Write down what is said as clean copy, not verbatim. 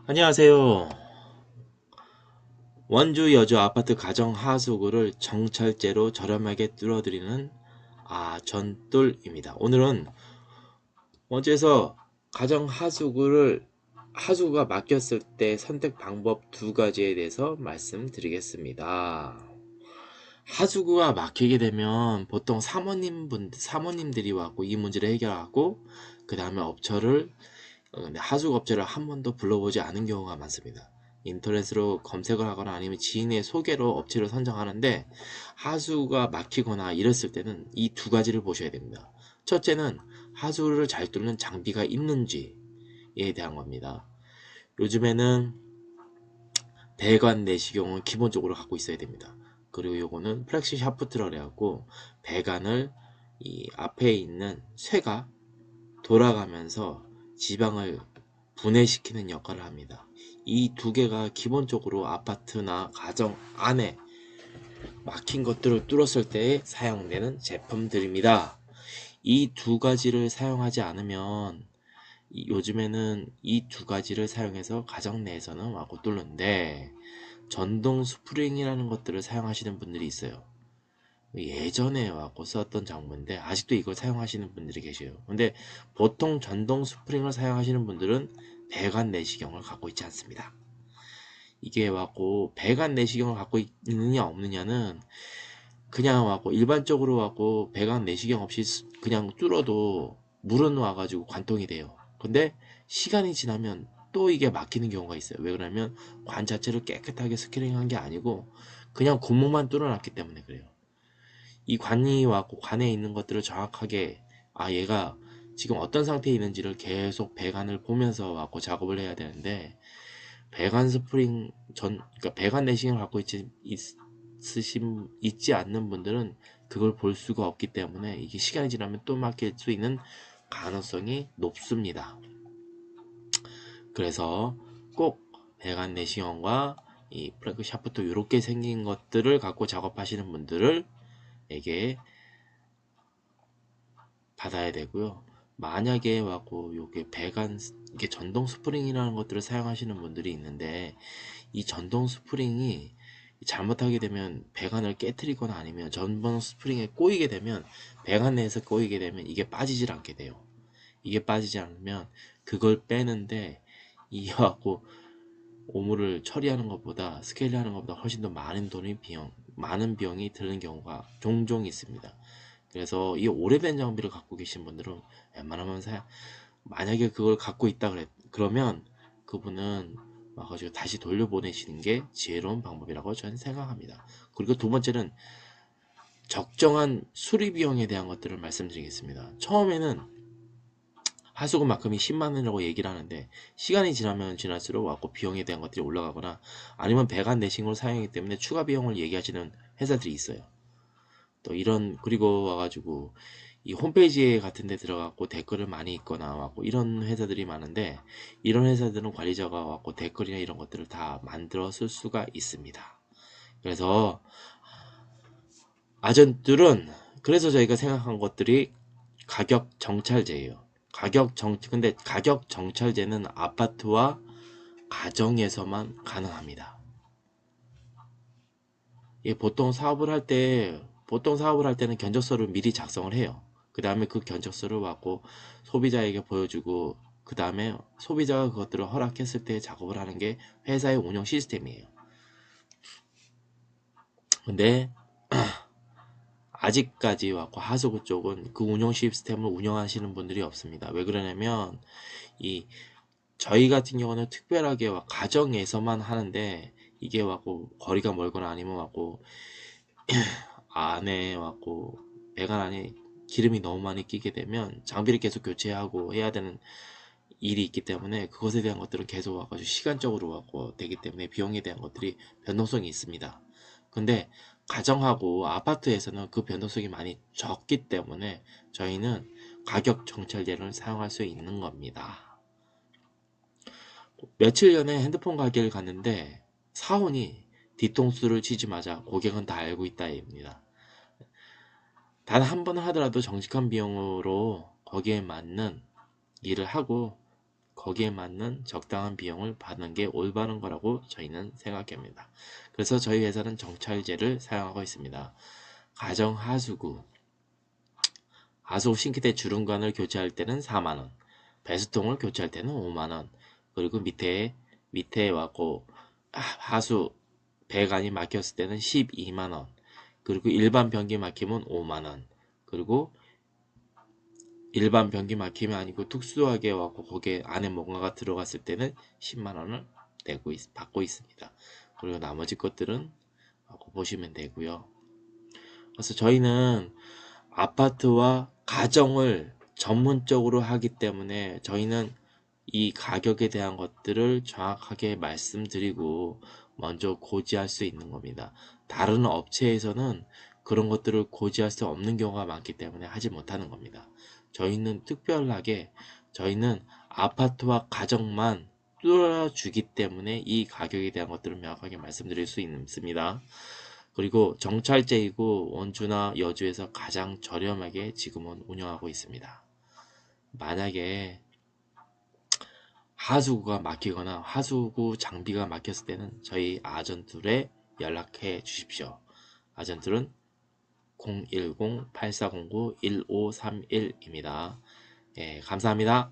안녕하세요. 원주 여주 아파트 가정 하수구를 정찰제로 저렴하게 뚫어드리는 전뚫입니다. 오늘은 원주에서 가정 하수구가 막혔을 때 선택 방법 두 가지에 대해서 말씀드리겠습니다. 하수구가 막히게 되면 보통 사모님들이 와고 이 문제를 해결하고 그 다음에 하수구 업체를 한 번도 불러보지 않은 경우가 많습니다. 인터넷으로 검색을 하거나 아니면 지인의 소개로 업체를 선정하는데 하수구가 막히거나 이랬을 때는 이 두 가지를 보셔야 됩니다. 첫째는 하수구를 잘 뚫는 장비가 있는지에 대한 겁니다. 요즘에는 배관 내시경은 기본적으로 갖고 있어야 됩니다. 그리고 요거는 플렉시 샤프트라 해갖고 배관을 이 앞에 있는 쇠가 돌아가면서 지방을 분해시키는 역할을 합니다. 이 두 개가 기본적으로 아파트나 가정 안에 막힌 것들을 뚫었을 때 사용되는 제품들입니다. 이 두 가지를 사용하지 않으면 요즘에는 이 두 가지를 사용해서 가정 내에서는 와고 뚫는데 전동 스프링이라는 것들을 사용하시는 분들이 있어요. 예전에 와고 썼던 장비인데 아직도 이걸 사용하시는 분들이 계셔요. 근데 보통 전동 스프링을 사용하시는 분들은 배관 내시경을 갖고 있지 않습니다. 이게 와고 배관 내시경을 갖고 있느냐 없느냐는 그냥 와고 일반적으로 와고 배관 내시경 없이 그냥 뚫어도 물은 와가지고 관통이 돼요. 근데 시간이 지나면 또 이게 막히는 경우가 있어요. 왜 그러냐면 관 자체를 깨끗하게 스크링한 게 아니고 그냥 구멍만 뚫어놨기 때문에 그래요. 이 관이 와고 관에 있는 것들을 정확하게 얘가 지금 어떤 상태에 있는지를 계속 배관을 보면서 와고 작업을 해야 되는데 배관 스프링 그러니까 배관 내시경을 갖고 있지 않는 분들은 그걸 볼 수가 없기 때문에 이게 시간이 지나면 또 막힐 수 있는 가능성이 높습니다. 그래서 꼭 배관 내시경과 이 프랭크 샤프트 이렇게 생긴 것들을 갖고 작업하시는 분들에게 받아야 되고요. 만약에 와고 요게 이게 전동 스프링이라는 것들을 사용하시는 분들이 있는데 이 전동 스프링이 잘못하게 되면 배관을 깨트리거나 아니면 전동 스프링에 꼬이게 되면 배관 내에서 꼬이게 되면 이게 빠지질 않게 돼요. 이게 빠지지 않으면 그걸 빼는데 이하고 오물을 처리하는 것보다 스케일을 하는 것보다 훨씬 더 많은 비용이 드는 경우가 종종 있습니다. 그래서 이 오래된 장비를 갖고 계신 분들은 웬만하면 만약에 그걸 갖고 있다 그러면 그분은 와가지고 다시 돌려보내시는 게 지혜로운 방법이라고 저는 생각합니다. 그리고 두 번째는 적정한 수리 비용에 대한 것들을 말씀드리겠습니다. 처음에는 하수구만큼이 10만원이라고 얘기를 하는데 시간이 지나면 지날수록 와고 비용에 대한 것들이 올라가거나 아니면 배관 내싱으로 사용하기 때문에 추가 비용을 얘기하시는 회사들이 있어요. 또 그리고 와가지고 이 홈페이지 같은 데 들어가고 댓글을 많이 읽거나 와고 이런 회사들이 많은데 이런 회사들은 관리자가 와고 댓글이나 이런 것들을 다 만들어 쓸 수가 있습니다. 그래서 아전들은 그래서 저희가 생각한 것들이 가격 정찰제예요. 근데 가격 정찰제는 아파트와 가정에서만 가능합니다. 보통 사업을 할 때는 견적서를 미리 작성을 해요. 그 다음에 그 견적서를 갖고 소비자에게 보여주고 그 다음에 소비자가 그것들을 허락했을 때 작업을 하는 게 회사의 운영 시스템이에요. 근데 아직까지 왔고 하수구 쪽은 그 운영 시스템을 운영하시는 분들이 없습니다. 왜 그러냐면 이 저희 같은 경우는 특별하게 가정에서만 하는데 이게 왔고 거리가 멀거나 아니면 왔고 안에 왔고 배관 안에 기름이 너무 많이 끼게 되면 장비를 계속 교체하고 해야 되는 일이 있기 때문에 그것에 대한 것들은 계속 와가지고 시간적으로 왔고 되기 때문에 비용에 대한 것들이 변동성이 있습니다. 근데 가정하고 아파트에서는 그 변동성이 많이 적기 때문에 저희는 가격 정찰제를 사용할 수 있는 겁니다. 며칠 전에 핸드폰 가게를 갔는데 사원이 뒤통수를 치자마자 고객은 다 알고 있다입니다. 단 한 번 하더라도 정직한 비용으로 거기에 맞는 일을 하고 거기에 맞는 적당한 비용을 받는 게 올바른 거라고 저희는 생각합니다. 그래서 저희 회사는 정찰제를 사용하고 있습니다. 가정하수구, 하수구 싱크대 주름관을 교체할 때는 4만원, 배수통을 교체할 때는 5만원, 그리고 밑에 왔고 하수 배관이 막혔을 때는 12만원, 그리고 일반 변기 막히면 5만원, 그리고 일반 변기 막힘이 아니고 특수하게 와고 거기에 안에 뭔가가 들어갔을 때는 10만원을 받고 있습니다. 그리고 나머지 것들은 보시면 되고요. 그래서 저희는 아파트와 가정을 전문적으로 하기 때문에 저희는 이 가격에 대한 것들을 정확하게 말씀드리고 먼저 고지할 수 있는 겁니다. 다른 업체에서는 그런 것들을 고지할 수 없는 경우가 많기 때문에 하지 못하는 겁니다. 저희는 특별하게 저희는 아파트와 가정만 뚫어주기 때문에 이 가격에 대한 것들을 명확하게 말씀드릴 수 있습니다. 그리고 정찰제이고 원주나 여주에서 가장 저렴하게 지금은 운영하고 있습니다. 만약에 하수구가 막히거나 하수구 장비가 막혔을 때는 저희 아전툴에 연락해 주십시오. 아전툴은 010-8409-1531입니다. 예, 감사합니다.